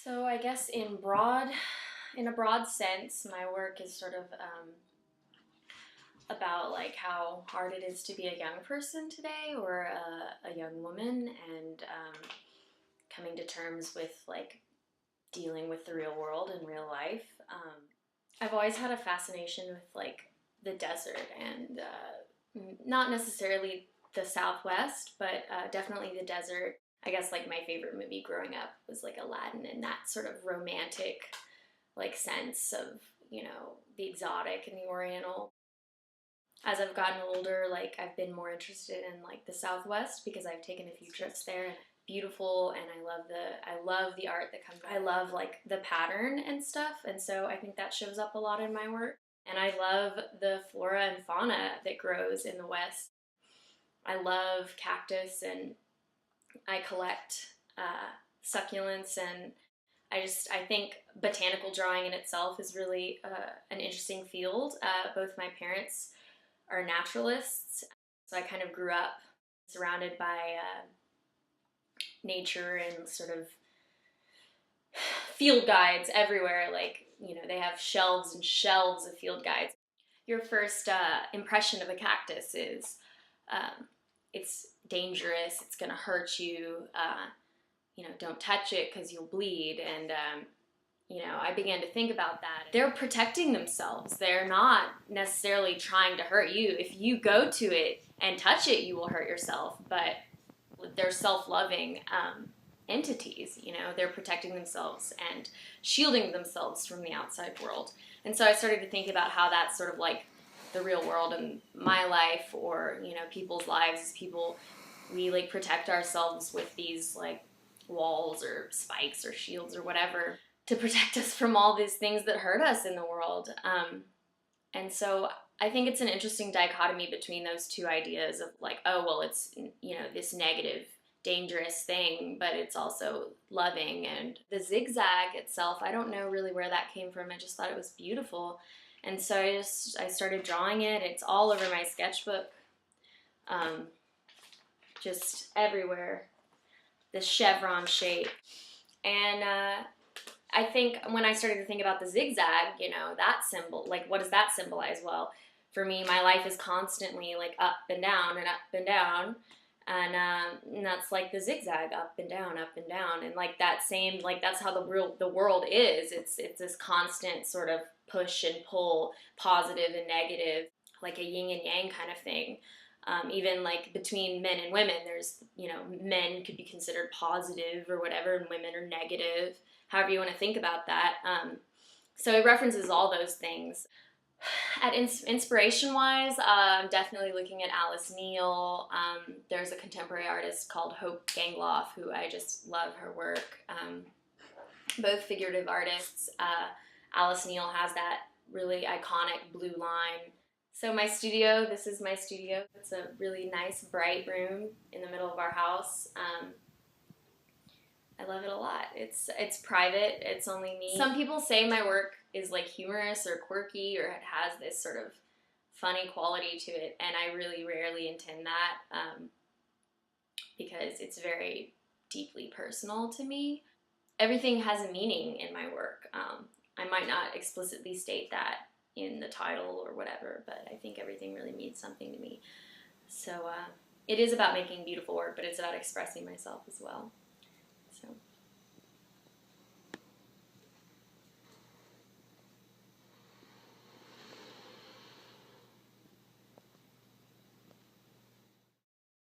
So I guess in a broad sense, my work is sort of about like how hard it is to be a young person today or a young woman, and coming to terms with like dealing with the real world and real life. I've always had a fascination with like the desert and not necessarily the Southwest, but definitely the desert. I guess like my favorite movie growing up was like Aladdin, and that sort of romantic like sense of, the exotic and the oriental. As I've gotten older, like I've been more interested in like the Southwest because I've taken a few trips there. Beautiful, and I love the art that comes. I love like the pattern and stuff, and so I think that shows up a lot in my work. And I love the flora and fauna that grows in the West. I love cactus, and I collect succulents, and I think botanical drawing in itself is really an interesting field. Both my parents are naturalists, so I kind of grew up surrounded by nature and sort of field guides everywhere. Like, they have shelves and shelves of field guides. Your first impression of a cactus is it's dangerous, it's gonna hurt you, don't touch it because you'll bleed. And I began to think about that. They're protecting themselves. They're not necessarily trying to hurt you. If you go to it and touch it, you will hurt yourself. But they're self-loving entities. They're protecting themselves and shielding themselves from the outside world. And so I started to think about how that's sort of like the real world in my life, or people's lives. As people, we like protect ourselves with these like walls or spikes or shields or whatever to protect us from all these things that hurt us in the world. And so I think it's an interesting dichotomy between those two ideas of like, oh, well, it's, this negative, dangerous thing, but it's also loving. And the zigzag itself, I don't know really where that came from. I just thought it was beautiful. And so I started drawing it. It's all over my sketchbook, just everywhere, this chevron shape. And I think when I started to think about the zigzag, that symbol, like what does that symbolize? Well, for me, my life is constantly like up and down and up and down. And that's like the zigzag, up and down, and like that same, like that's how the world is. It's this constant sort of push and pull, positive and negative, like a yin and yang kind of thing. Even like between men and women, there's, men could be considered positive or whatever, and women are negative, however you want to think about that. So it references all those things. At inspiration-wise, I'm definitely looking at Alice Neal. There's a contemporary artist called Hope Gangloff, who I just love her work. Both figurative artists. Alice Neal has that really iconic blue line. So my studio, this is my studio. It's a really nice, bright room in the middle of our house. I love it a lot. It's private. It's only me. Some people say my work is like humorous or quirky, or it has this sort of funny quality to it, and I really rarely intend that because it's very deeply personal to me. Everything has a meaning in my work. I might not explicitly state that in the title or whatever, but I think everything really means something to me. So it is about making beautiful work, but it's about expressing myself as well.